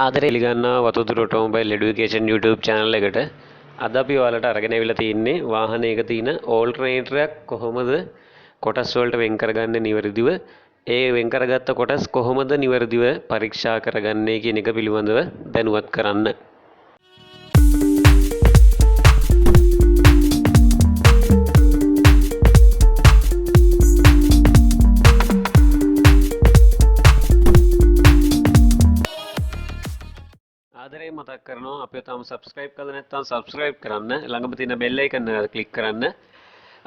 ආදරේ පිළිගන්නවා වතුදුර automobile education YouTube channel එකට. අද අපි ඔයාලට අරගෙන අවිල්ලා තින්නේ වාහනයක තියෙන ඕල්ටර්නේටර් එකක් කොහොමද කොටස් වලට වෙන් කරගන්නේ නිවැරදිව. ඒ වෙන් කරගත්ත කොටස් කොහොමද නිවැරදිව පරීක්ෂා කරගන්නේ කියන එක පිළිබඳව දැනුවත් කරන්න. ආදරේ මතක් කරනවා අපිව තාම subscribe කරලා නැත්නම් subscribe කරන්න ළඟම තියෙන bell icon එක click කරන්න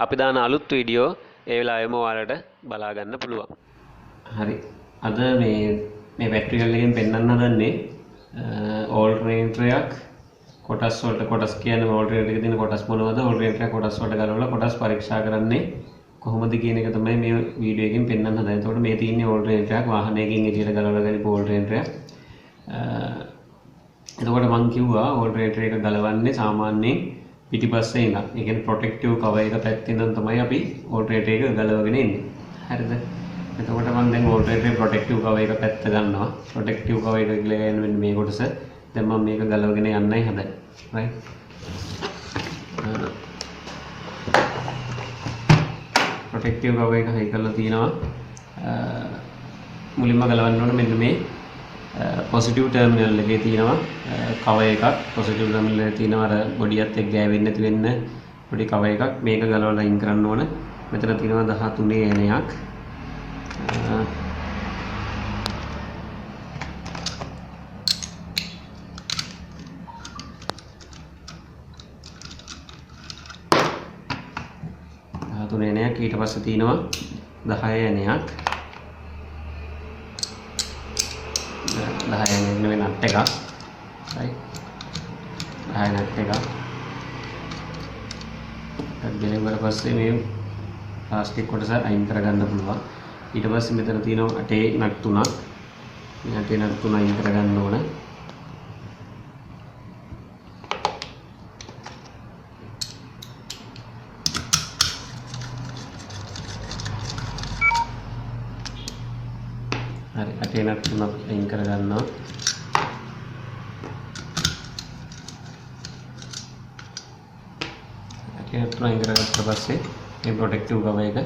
අපි දාන අලුත් වීඩියෝ ඒ වෙලාවෙම ඔයාලට බලා ගන්න පුළුවන්. හරි. අද මේ පැට්‍රිකල් එකෙන් පෙන්වන්න හදන්නේ ඕල්ටර්නේටර් එකක් කොටස් වලට කොටස් කියන්නේ ඕල්ටර්නේටර් එකේ තියෙන කොටස් මොනවද ඕල්ටර්නේටර් එක කොටස් වලට ගලවලා කොටස් පරීක්ෂා කරන්නේ කොහොමද කියන එක තමයි මේ වීඩියෝ එකෙන් පෙන්වන්න හදන්නේ. එතකොට මේ තියෙන්නේ ඕල්ටර්නේටර් එකක් වාහනයකින් එළියට ගලවලා ගනිපු ඕල්ටර්නේටර් එකක්. එතකොට මම කිව්වා ඕල්ටර්නේටර් එක ගලවන්නේ සාමාන්‍යයෙන් පිටිපස්සේ ඉඳන්. ඒ කියන්නේ ප්‍රොටෙක්ටිව් කවර් එක පැත්තේ ඉඳන් තමයි අපි ඕල්ටර්නේටර් එක ගලවගෙන එන්නේ. හරිද? එතකොට මම දැන් ඕල්ටර්නේටර් ප්‍රොටෙක්ටිව් කවර් එක පැත්ත ගන්නවා. ප්‍රොටෙක්ටිව් කවර් එක කියලා කියන්නේ මෙන්න මේ කොටස. දැන් මම මේක ගලවගෙන යන්නයි හදන්නේ. right? ප්‍රොටෙක්ටිව් කවර් එක හයි කරලා තියෙනවා. මුලින්ම ගලවන්න ඕනේ මෙන්න මේ පොසිටිව් ටර්මිනල් එකේ තියෙනවා කවර් එකක් පොසිටිව් ටර්මිනල් එකේ තියෙනවා අර බොඩියත් එක්ක ගෑවෙන්නේ නැති වෙන්න පොඩි කවර් එකක් මේක ගලවලා අයින් කරන්න ඕන මෙතන තියෙනවා 13 ඇණයක් ඊට පස්සේ තියෙනවා 10 ඇණයක් 10 වෙන නට් එකක් right 10 නට් එකක් ගෙලෙවර පස්සේ මේ ප්ලාස්ටික් කොටස අයින් කරගන්න පුළුවන් ඊට පස්සේ මෙතන තියෙනවා අටේ නට් තුනක් මේ අටේ නට් තුන අයින් කරගන්න ඕන හරි අටේ නට් තුනක් අයින් කරගන්නවා අටේ නට් තුන අයින් කරගත්ත පස්සේ මේ ප්‍රොටෙක්ටිව් කවර් එක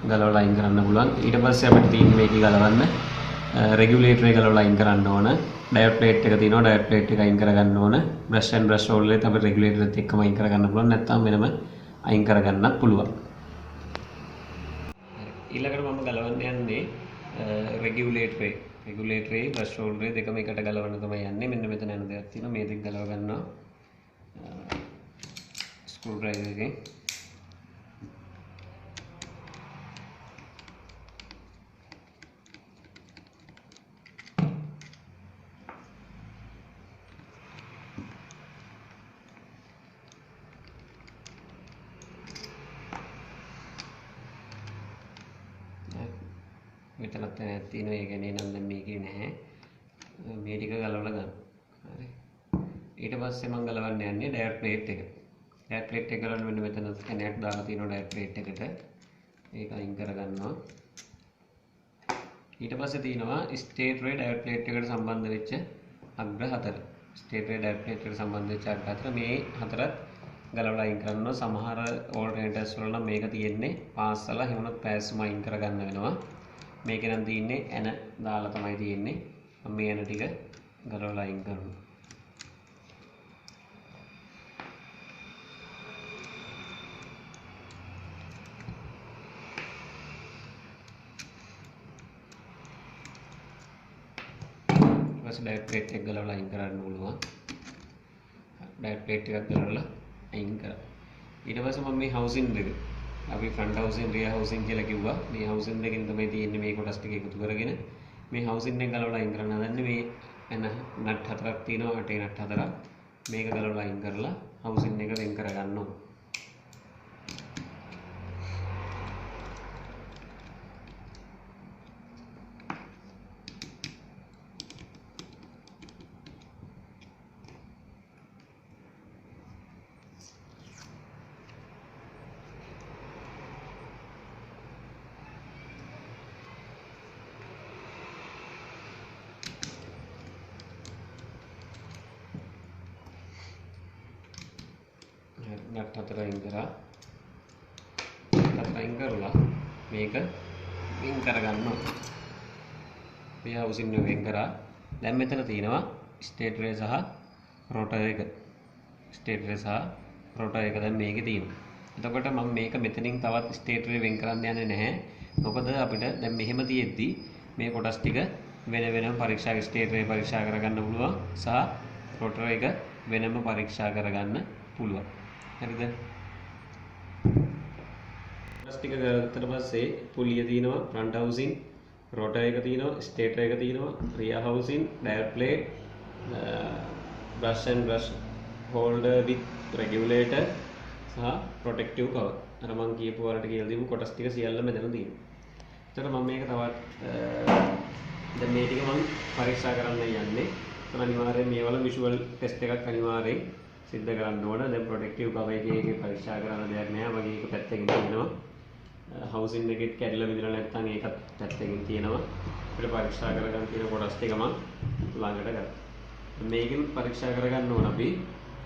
ගලවලා අයින් කරන්න පුළුවන් ඊට පස්සේ අපිට තියෙන්නේ මේක ගලවන්න රෙගියුලේටර් එක ගලවලා අයින් කරන්න ඕන ඩයෝඩ් ප්ලේට් එක තියෙනවා ඩයෝඩ් ප්ලේට් එක අයින් කරගන්න ඕන බ්‍රෂ් ඇන්ඩ් බ්‍රෂ් හෝල්ඩර් එකත් අපිට රෙගියුලේටර් එකත් එක්කම අයින් කරගන්න පුළුවන් නැත්නම් වෙනම අයින් කරගන්නත් පුළුවන් ඊළඟට මම ගලවන්න යන්නේ රෙගියුලේටර් එකේ බ්‍රෂ් හෝල්ඩර් දෙකම එකට ගලවන්න තමයි යන්නේ මෙන්න මෙතන යන දෙයක් තියෙනවා මේ දෙක ගලව ගන්නවා ස්ක්‍රූ ඩ්‍රයිවර් එකෙන් මෙතනත් තියෙනවා ඒ කියන්නේ නම් දැන් මේකේ නැහැ මේ ටික ගලවලා ගන්න. හරි. ඊට පස්සේ මම ගලවන්න යන්නේ ඩයෝඩ් ප්ලේට් එක. ඩයෝඩ් ප්ලේට් එක ගලවන්න මෙන්න මෙතන කැනයක් දාලා තියෙනවා ඩයෝඩ් ප්ලේට් එකට. ඒක අයින් කරගන්නවා. ඊට පස්සේ තියෙනවා ස්ටේට් රේ ඩයෝඩ් ප්ලේට් එකට සම්බන්ධ වෙච්ච අග්‍ර හතර. ස්ටේට් රේ ඩයෝඩ් ප්ලේට් එකට සම්බන්ධ වෙච්ච අග්‍ර හතර මේ හතරත් ගලවලා අයින් කරනවා. සමහර ඕල්ටර්නේටර්ස් වල නම් මේක තියෙන්නේ පාස්සලා හිමුණත් පෑස්සම අයින් කරගන්න වෙනවා. මේක නම් තියෙන්නේ ඇන දාලා තමයි තියෙන්නේ මම මේ ඇන ටික ගලවලා අයින් කරනවා ඊපස්සේ ඩයෝඩ් ප්ලේට් එක ගලවලා අයින් කරන්න පුළුවන් ඩයෝඩ් ප්ලේට් එකක් ගලවලා අයින් කරා ඊට පස්සේ මම මේ හවුසින් දෙක අපි ෆ්‍රන්ට් හවුසින් රියර් හවුසින් කියලා කිව්වා මේ හවුසින් දෙකෙන් තමයි තියෙන්නේ මේ කොටස් ටික එකතු කරගෙන මේ හවුසින් එක ගලවලා අයින් කරන්න හදන්නේ මේ එන නට් හතරක් තියෙනවා අටේ නට් හතරක් මේක ගලවලා අයින් කරලා හවුසින් එක වෙන් කරගන්න ඕන නට් හතර අයින් කරා. හතර අයින් කරලා මේක වෙන් කරගන්නවා. මේ හවුසින් එක වෙන් කරා. දැන් මෙතන තියෙනවා ස්ටේටර් සහ රෝටර් එක. ස්ටේටර් සහ රෝටර් එක දැන් මේකේ තියෙනවා. එතකොට මම මේක මෙතනින් තවත් ස්ටේටර් වෙන් කරන්න යන්නේ නැහැ. මොකද අපිට දැන් මෙහෙම තියෙද්දි මේ කොටස් ටික වෙන වෙනම පරීක්ෂා ස්ටේටර් පරීක්ෂා කරගන්න පුළුවන් සහ රෝටර් එක වෙනම පරීක්ෂා කරගන්න පුළුවන්. හරිද? කොටස් ටික ගත්තට පස්සේ පුලිය තියෙනවා, ෆ්‍රන්ට් හවුසින්, රෝටර් එක තියෙනවා, ස්ටේටර් එක තියෙනවා, රියර් හවුසින්, ඩයර් plate, brush and brush holder with regulator සහ protective cover. අර මම කියපු වලට කියලා දීමු කොටස් ටික සියල්ල මෙතන තියෙනවා. එතකොට මම මේක තවත් දැන් මේ ටික මම පරීක්ෂා කරන්න යන්නේ. ඒතන අනිවාර්යයෙන් මේවල විෂුවල් ටෙස්ට් එකක් අනිවාර්යෙන් සිද්ධ කරන්න ඕන. දැන් protective cover එකේ පරීක්ෂා කරන්න දෙයක් නැහැ. මගේ එක පැත්තකින් තියෙනවා. හවුසින් එකෙත් කැඩලා විදිලා නැත්නම් ඒකත් පැත්තකින් තියෙනවා. අපිට පරීක්ෂා කරගන්න තියෙන කොටස් ටික මම ළඟට ගත්තා. මේකෙන් පරීක්ෂා කරගන්න ඕන අපි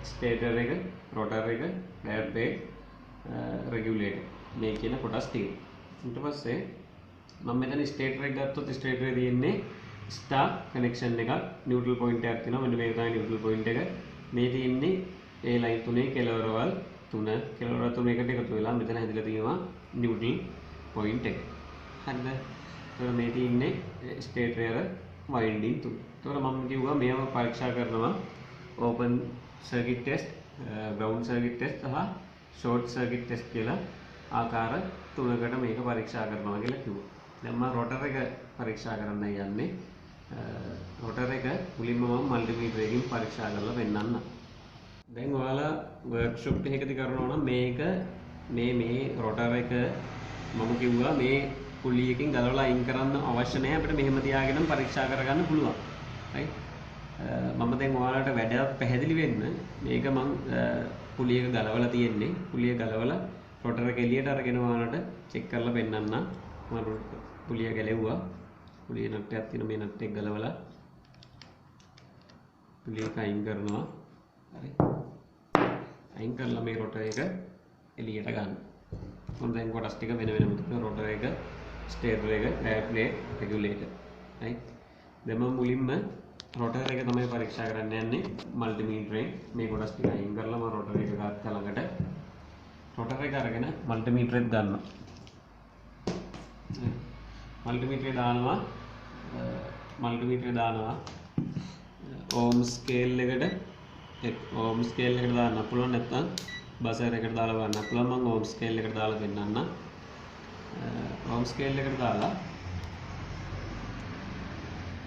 ස්ටේටර් එක, රෝටර් එක, ඩයර් ප්ලේට්, රෙගියුලේටර් මේ කියන කොටස් ටික. ඊට පස්සේ මම මෙතන ස්ටේටර් එක ගත්තොත් ස්ටේටර් එකේ තියෙන්නේ ස්ටාර් කනෙක්ෂන් එකක්, නියුට්‍රල් පොයින්ට් එකක් තියෙනවා. මෙන්න මේක තමයි නියුට්‍රල් පොයින්ට් එක. මේ තියෙන්නේ ඒ ලයින් තුනේ කෙළවරවල් තුන. කෙළවර තුන එකට එකතු වෙලා මෙතන හැදිලා තියෙනවා නියුට්‍රල් පොයින්ට් එක. හරිද? එතකොට මේ තියෙන්නේ ස්ටේටර් වයින්ඩින් තුන. එතකොට මම කිව්වා මේව පරීක්ෂා කරනවා open circuit test, ground circuit test සහ ෂෝට් සර්කිට් ටෙස්ට් කියලා ආකාර තුනකට මේක පරීක්ෂා කරනවා කියලා කිව්වා. දැන් මම රෝටර් එක පරීක්ෂා කරන්න යන්නේ. රෝටර් එක මුලින්ම මම මල්ටිමීටර් එකකින් පරීක්ෂා කරලා පෙන්නන්නම්. දැන් ඔයාලා වර්ක්ෂොප් එකකදී කරනවා නම් මේක මේ රෝටර් එක මම කිව්වා මේ පුලියකින් ගලවලා අයින් කරන්න අවශ්‍ය නැහැ. අපිට මෙහෙම තියාගෙනම පරීක්ෂා කරගන්න පුළුවන්. right? මම දැන් ඔයාලට වැඩක් පැහැදිලි වෙන්න මේක මම පුලියක ගලවලා තියෙන්නේ. පුලිය ගලවලා රෝටර් එක එළියට අරගෙන ඔයාලට චෙක් කරලා පෙන්නන්න. මම පුලිය ගැලෙව්වා. පුලිය නට් එකක් තියෙන මේ නට් එක ගලවලා පුලිය එක අයින් කරනවා. හරි. අයින් කරලා මේ රෝටර් එක එළියට ගන්න. මම දැන් කොටස් ටික වෙන වෙනම තියන රෝටර් එක, ස්ටේටර් එක, ඩයර් ප්ලේට්, රෙගියුලේටර්. right? දැන් මම මුලින්ම රෝටර් එක තමයි පරීක්ෂා කරන්න යන්නේ මල්ටිමීටරෙන්. මේ කොටස් ටික අයින් කරලා මම රෝටර් එක ගත්තා ළඟට. රෝටර් එක අරගෙන මල්ටිමීටරෙත් ගන්නවා. මල්ටිමීටරේ දානවා ඕම් ස්කේල් එකට දාන්න පුළුවන්, නැත්නම් බසර් එකට දාලා ගන්න පුළුවන්. මම ඕම් ස්කේල් එකට දාලා දෙන්නම්. ඕම් ස්කේල් එකට දාලා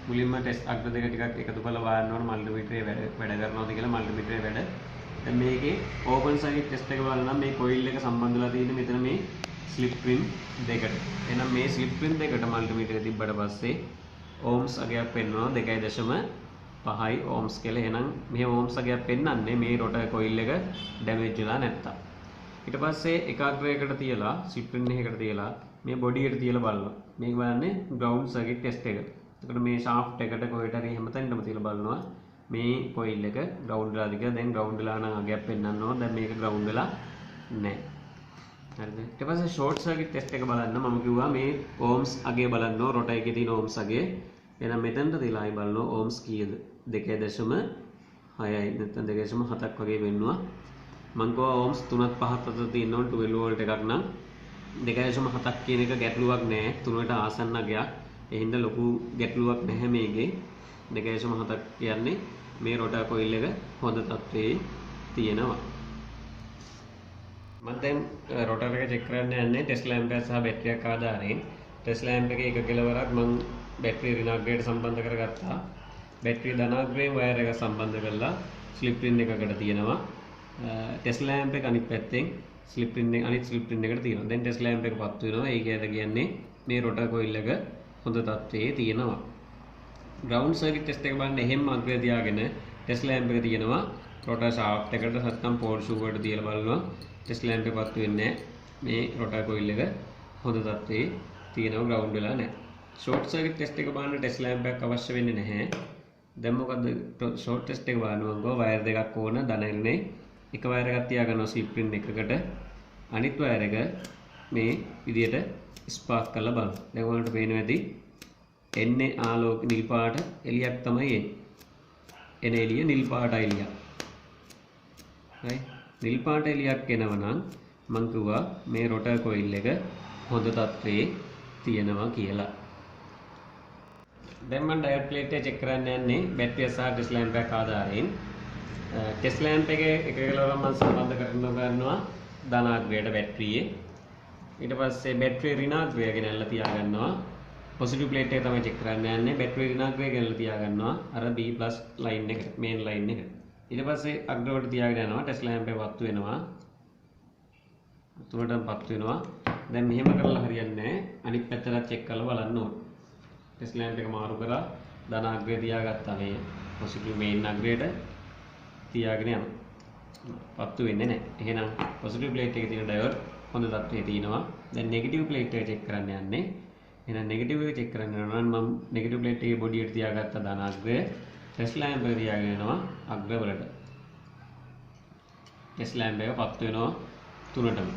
මුලින්ම ටෙස්ට් අග්‍ර දෙක ටිකක් එකතු කරලා බලන්න ඕන මල්ටිමීටරේ වැඩ කරනවද කියලා. මල්ටිමීටරේ වැඩ. දැන් මේකේ ඕපන් සර්කිට් ටෙස්ට් එක බලන්න මේ කොයිල් එක සම්බන්ධලා තියෙන්නේ මෙතන මේ ස්ලිප් රිම් දෙකට. එහෙනම් මේ ස්ලිප් රිම් දෙකට මල්ටිමීටරේ තිබ්බට පස්සේ ඕම්ස් අගයක් පෙන්වනවා 2.5යි ඕම්ස් කියලා. එහෙනම් මේ ඕම්ස් අගයක් පෙන්වන්නේ මේ රෝටර් කොයිල් එක ඩැමේජ් වෙලා නැත්තම්. ඊට පස්සේ එක අග්‍රයකට තියලා ස්ලිප් රිම් එකකට තියලා මේ බොඩි එකට තියලා බලනවා. මේක බලන්නේ ග්‍රවුන්ඩ් සර්කිට් ටෙස්ට් එක. එතකොට මේ ෂාෆ්ට් එකට කොහෙට හරි හැමතැනම තියලා බලනවා මේ කොයිල් එක ග්‍රවුන්ඩ් වෙලාද කියලා. දැන් ග්‍රවුන්ඩ් වෙලා නම් අගයක් පෙන්වන්න ඕන. දැන් මේක ග්‍රවුන්ඩ් වෙලා නැහැ. හරිද? ඊට පස්සේ ෂෝට් සර්කිට් ටෙස්ට් එක බලන්න මම කිව්වා මේ ඕම්ස් අගය බලන්න ඕන. රෝටර් එකේ තියෙන ඕම්ස් අගය. එහෙනම් මෙතනට තියලා ආයි බලනවා ඕම්ස් කීයද? 2.6යි නැත්නම් 2.7ක් වගේ වෙන්නවා. මම කිව්වා ඕම්ස් 3ක් 5ක් අතර තියෙන ඕන 12 වෝල්ට් එකක් නම් 2.7ක් කියන එක ගැටලුවක් නෑ. 3ට ආසන්න අගයක්. ඒ හින්දා ලොකු ගැටලුවක් නැහැ මේකේ. 2.7ක් කියන්නේ මේ රෝටර් කොයිල් එක හොඳ තත්ත්වයේ තියෙනවා. මම දැන් රෝටර් එක චෙක් කරන්න යන්නේ ටෙස්ට් ලැම්ප් එක සහ බැටරියක් ආධාරයෙන්. ටෙස්ට් ලැම්ප් එකේ එක කෙලවරක් මම බැටරිය ඍණාග්‍රයට සම්බන්ධ කරගත්තා. බැටරිය ධනාග්‍රයෙන් වයර් එක සම්බන්ධ කරලා ස්ලිප් රින් එකකට තියෙනවා. ටෙස්ට් ලැම්ප් එක අනිත් පැත්තෙන් ස්ලිප් රින් එක අනිත් ස්ලිප් රින් එකට තියෙනවා. දැන් ටෙස්ට් ලැම්ප් එක පත් වෙනවා. ඒක කියන්නේ මේ රෝටර් කොයිල් එක හොඳ තත්ත්වයේ තියෙනවා. ග්‍රවුන්ඩ් සර්කිට් ටෙස්ට් එක බලන්න එහෙම අග්‍රය තියාගෙන ටෙස්ට් ලැම්ප් එක තියෙනවා. රෝටර් ෂාෆ්ට් එකට නැත්නම් පෝල් ෂූ එකට තියලා බලනවා. ටෙස්ට් ලැම්ප් එක පත් වෙන්නේ මේ රෝටර් කොයිල් එක හොඳ තත්ත්වයේ තියෙනවා. ග්‍රවුන්ඩ් වෙලා නැහැ. ෂෝට් සර්කිට් ටෙස්ට් එක බලන්න ටෙස්ට් ලැම්ප් එකක් අවශ්‍ය වෙන්නේ නැහැ. දැන් මොකද ෂෝට් ටෙස්ට් එක බලනකොට වයර් දෙකක් ඕන ධනෙල්නේ එක වයර් එකක් තියාගන්නවා ස්ලිප් රින් එකකට අනිත් වයර් එක මේ විදියට ස්පාර්ක් කරලා බලන්න. දැන් ඔයාලට පේනවා ඇති එන්නේ ආලෝක නිල් පාට එළියක් තමයි එන්නේ. එන එළිය නිල් පාට එළියක්. හරි. නිල් පාට එළියක් එනවා නම් මං කිව්වා මේ රොටර් කොයිල් එක හොඳ තත්ත්වයේ තියෙනවා කියලා. දැන් මම ඩයෝඩ් ප්ලේට් එක චෙක් කරන්න යන්නේ බැටරිය සහ ටෙස්ට් ලැම්ප් එක ආධාරයෙන්. ටෙස්ට් ලැම්ප් එකේ එක කෙලවරක් මම සම්බන්ධ කරනවා ධනාග්‍රයට බැටරියේ. ඊට පස්සේ බැටරිය ඍණාග්‍රය ගෙනල්ලා තියාගන්නවා. පොසිටිව් ප්ලේට් එක තමයි චෙක් කරන්න යන්නේ. බැටරිය ඍණාග්‍රය ගෙනල්ලා තියාගන්නවා අර B+ ලයින් එකට, මේන් ලයින් එකට. ඊට පස්සේ අග්‍රවට තියාගෙන යනවා. ටෙස්ට් ලැම්ප් එක පත්තු වෙනවා. තුනටම පත්තු වෙනවා. දැන් මෙහෙම කරලා හරියන්නේ නැහැ. අනිත් පැත්තට චෙක් කරලා බලන්න ඕනේ. ටෙස්ට් ලැම්ප් එක මාරු කරලා ධනාග්‍රය තියාගත්තා මේ පොසිටිව් මේන් අග්‍රයට තියාගෙන යනවා. පත්තු වෙන්නේ නැහැ. එහෙනම් පොසිටිව් ප්ලේට් එකේ තියෙන ඩයෝඩ් හොඳ තත්ත්වයේ තියෙනවා. දැන් නෙගටිව් ප්ලේට් එක චෙක් කරන්න යන්නේ. එහෙනම් නෙගටිව් එක චෙක් කරන්න යනවා නම් මම නෙගටිව් ප්ලේට් එකේ බොඩි එකට තියාගත්ත ධනාග්‍රය ටෙස්ට් ලැම්ප් එක තියාගෙන යනවා අග්‍රවලට. ටෙස්ට් ලැම්ප් එක පත්තු වෙනවා තුනටම.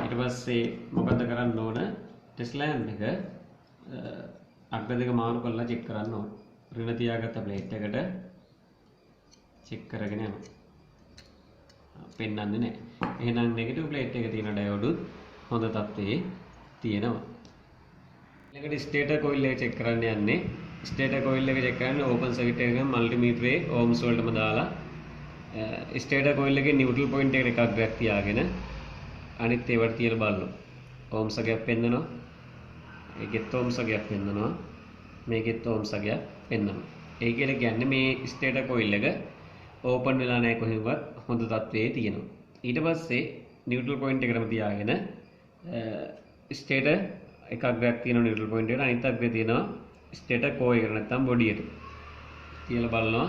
ඊට පස්සේ මොකද කරන්න ඕන? ටෙස්ට් ලැම්ප් එක අග්‍ර දෙක මාරු කරලා චෙක් කරන්න ඕන. ඍණ තියාගත්ත ප්ලේට් එකට චෙක් කරගෙන යනවා. පෙන්වන්නේ නැහැ. එහෙනම් නෙගටිව් ප්ලේට් එකේ තියෙන ඩයෝඩුත් හොඳ තත්ත්වයේ තියෙනවා. ඊළඟට ස්ටේටර් කොයිල් එක චෙක් කරන්න යන්නේ. ස්ටේටර් කොයිල් එක චෙක් කරන්නේ ඕපන් සර්කිට් එකකින් මල්ටිමීටරේ ඕම්ස් වලටම දාලා ස්ටේටර් කොයිල් එකේ නියුට්‍රල් පොයින්ට් එකට එකක් ගයක් තියාගෙන අනිත් ඒවට තියලා බලනවා. ඕම්ස් එකක් පෙන්නනවා. ඒකෙත් ඕම්ස් එකක් පෙන්නනවා. මේකෙත් ඕම්ස් එකක් පෙන්නනවා. ඒ කියලා කියන්නේ මේ ස්ටේටර් කොයිල් එක ඕපන් වෙලා නැහැ කොහෙවත් හොඳ තත්ත්වයේ තියෙනවා. ඊට පස්සේ නියුට්‍රල් පොයින්ට් එකටම තියාගෙන ස්ටේටර් එකක් ගයක් තියෙනවා නියුට්‍රල් පොයින්ට් එකට අනිත් අග්‍රේ තියෙනවා ස්ටේටර් කෝ එකට නැත්නම් බොඩි එකට. තියලා බලනවා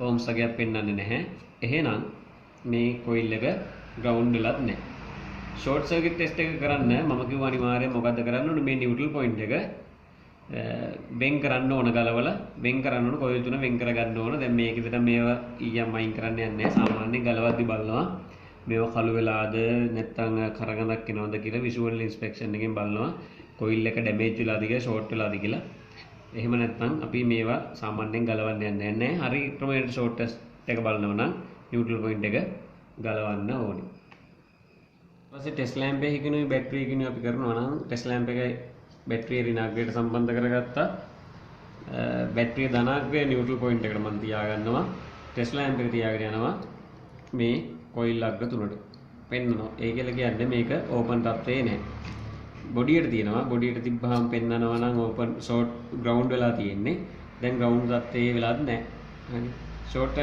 ඕම්ස් එකක් පෙන්වන්නේ නැහැ. එහෙනම් මේ කොයිල් එක ග්‍රවුන්ඩ් වෙලත් නැහැ. ෂෝට් සර්කිට් ටෙස්ට් එක කරන්න මම කිව්වා අනිවාර්යයෙන් මොකද්ද කරන්න ඕනේ මේ නියුට්‍රල් පොයින්ට් එක වෙන් කරන්න ඕන ගලවලා වෙන් කරන්න ඕන කොයිල් තුන වෙන් කරගන්න ඕන. දැන් මේක විතර මේවා ඊයම් අයින් කරන්න යන්නේ සාමාන්‍යයෙන් ගලවද්දි බලනවා මේවා කළු වෙලාද නැත්නම් කරගඳක් එනවද කියලා විෂුවල් ඉන්ස්පෙක්ෂන් එකෙන් බලනවා කොයිල් එක ඩැමේජ් වෙලාද කියලා ෂෝට් වෙලාද කියලා. එහෙම නැත්නම් අපි මේවා සාමාන්‍යයෙන් ගලවන්න යන්නේ නැහැ. හරි ක්‍රමයට ෂෝට් ටෙස්ට් එක බලනවා නම් නියුට්‍රල් පොයින්ට් එක ගලවන්න ඕනේ. ඊට පස්සේ ටෙස්ට් ලැම්ප් එකේ කිනුයි බැටරිය කිනුයි අපි කරනවා නම් ටෙස්ට් ලැම්ප් එකයි බැටරිය ඍණාග්‍රයට සම්බන්ධ කරගත්තා. බැටරිය ධනාග්‍රය නියුට්‍රල් පොයින්ට් එකට මම තියාගන්නවා. ටෙස්ට් ලැම්ප් එක තියාගෙන යනවා මේ කොයිල් අග්‍ර තුනට. පෙන්නනවා. ඒ කියලා කියන්නේ මේක ඕපන් තත්ත්වයේ නැහැ. බොඩියට තියෙනවා. බොඩියට තිබ්බහම පෙන්නනවා නම් ඕපන් ෂෝට් ග්‍රවුන්ඩ් වෙලා තියෙන්නේ. දැන් ග්‍රවුන්ඩ් තත්ත්වයේ වෙලාත් නැහැ. හරි. ෂෝට්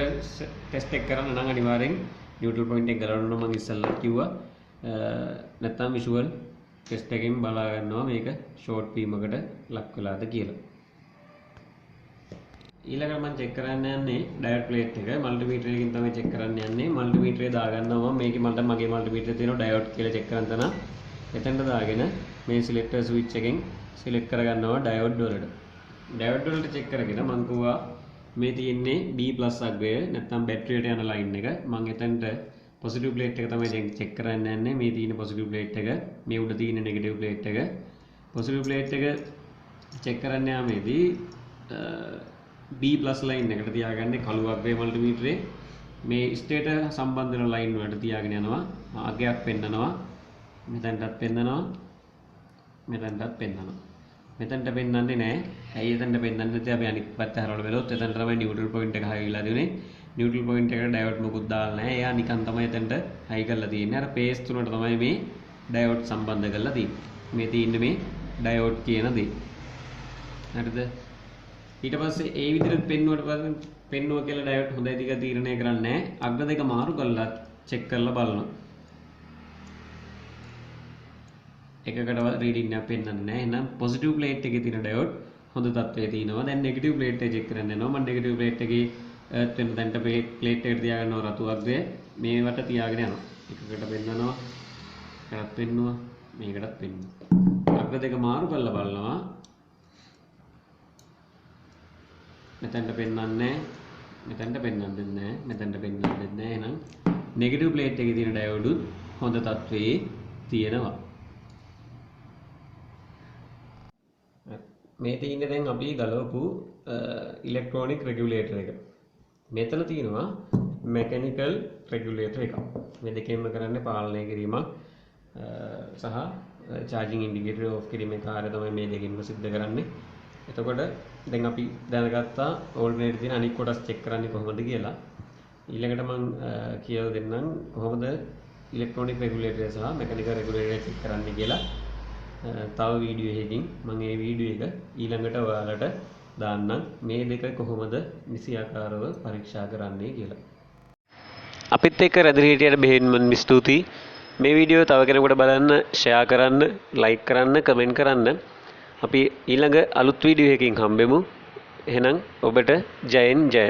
ටෙස්ට් එක කරන්න නම් අනිවාර්යෙන් නියුට්‍රල් පොයින්ට් එක ගලවන්න මම ඉස්සෙල්ලා කිව්වා. නැත්නම් විෂුවල් ටෙස්ට් එකකින් බලා ගන්නවා මේක ෂෝට් වීමකට ලක් වෙලාද කියලා. ඊළඟට මම චෙක් කරන්න යන්නේ ඩයෝඩ් ප්ලේට් එක මල්ටිමීටර් එකකින් තමයි චෙක් කරන්න යන්නේ. මල්ටිමීටරේ දාගන්නවා මම මේකේ මට මගේ මල්ටිමීටරේ තියෙන ඩයෝඩ් කියලා චෙක් කරන්න තන. එතනට දාගෙන මේ සිලෙක්ටර් ස්විච් එකෙන් සිලෙක්ට් කරගන්නවා ඩයෝඩ් වලට. ඩයෝඩ් වලට චෙක් කරගෙන මම කිව්වා මේ තියෙන්නේ B+ අග්‍රය නැත්නම් බැටරියට යන ලයින් එක. මම එතනට පොසිටිව් ප්ලේට් එක තමයි දැන් චෙක් කරන්න යන්නේ. මේ තියෙන පොසිටිව් ප්ලේට් එක, මේ උඩ තියෙන නෙගටිව් ප්ලේට් එක. පොසිටිව් ප්ලේට් එක චෙක් කරන්න යාමේදී B+ ලයින් එකට තියාගන්නේ කළු අග්‍රේ මල්ටිමීටරේ. මේ ස්ටේටර් සම්බන්ධ වෙන ලයින් වලට තියාගෙන යනවා. අගයක් පෙන්නනවා. මෙතනටත් පෙන්නනවා. මෙතනටත් පෙන්නනවා. මෙතනට පෙන්නන්නේ නැහැ. ඇයි එතනට පෙන්නන්නේ නැත්තේ? අපි අනිත් පැත්ත හරවලා බලුවොත් එතන තමයි නියුට්‍රල් පොයින්ට් එක හයි වෙලා තියෙන්නේ. නියුට්‍රල් පොයින්ට් එකට ඩයෝඩ් මොකුත් දාලා නැහැ. එයා නිකන් තමයි එතනට හයි කරලා තියෙන්නේ. අර පේස් තුනට තමයි මේ ඩයෝඩ් සම්බන්ධ කරලා තියෙන්නේ. මේ තියෙන්නේ මේ ඩයෝඩ් කියන දේ. හරිද? ඊට පස්සේ ඒ විදිහට පෙන්නුවා කියලා ඩයෝඩ් හොඳයි ටික තීරණය කරන්නේ නැහැ. අග්‍ර දෙක මාරු කරලා චෙක් කරලා බලනවා. එකකටවත් රීඩින් එකක් පෙන්වන්නේ නැහැ. එහෙනම් පොසිටිව් ප්ලේට් එකේ තියෙන ඩයෝඩ් හොඳ තත්ත්වයේ තියෙනවා. දැන් නෙගටිව් ප්ලේට් එක චෙක් කරන්න යනවා. මම නෙගටිව් ප්ලේට් එකේ එර්ත් වෙන තැනට ප්ලේට් එකට තියාගන්නවා රතු අග්‍රය. මේවට තියාගෙන යනවා. එකකට පෙන්වනවා. එකකට පෙන්වනවා. මේකටත් පෙන්වනවා. අග්‍ර දෙක මාරු කරලා බලනවා. මෙතනට පෙන්වන්නේ නැහැ. මෙතනට පෙන්වන්න දෙන්නේ නැහැ. මෙතනට පෙන්වන්න දෙන්නේ නැහැ. එහෙනම් නෙගටිව් ප්ලේට් එකේ තියෙන ඩයෝඩුත් හොඳ තත්ත්වයේ තියෙනවා. මේ තියෙන්නේ දැන් අපි ගලවපු ඉලෙක්ට්‍රොනික රෙගියුලේටර් එක. මෙතන තියෙනවා මෙකැනිකල් රෙගියුලේටර් එකක්. මේ දෙකෙන්ම කරන්නේ පාලනය කිරීමක් සහ charging indicator off කිරීමේ කාර්යය තමයි මේ දෙකෙන්ම සිද්ධ කරන්නේ. එතකොට දැන් අපි දැනගත්තා ඕල්ටර්නේටර් තියෙන අනිත් කොටස් චෙක් කරන්නේ කොහොමද කියලා. ඊළඟට මම කියලා දෙන්නම් කොහොමද ඉලෙක්ට්‍රොනික රෙගුලේටර් සහ මෙකැනිකල් රෙගුලේටර් චෙක් කරන්නේ කියලා. තව වීඩියෝ එකකින් මම මේ වීඩියෝ එක ඊළඟට ඔයාලට දාන්නම් මේ දෙක කොහොමද නිසියාකාරව පරීක්ෂා කරන්නේ කියලා. අපිත් එක්ක රැඳී හිටියට බෙහෙවින්ම ස්තුතියි. මේ වීඩියෝ තව කෙනෙකුට බලන්න ෂෙයා කරන්න, ලයික් කරන්න, කමෙන්ට් කරන්න. අපි ඊළඟ අලුත් වීඩියෝ එකකින් හම්බෙමු. එහෙනම් ඔබට ජයෙන් ජය.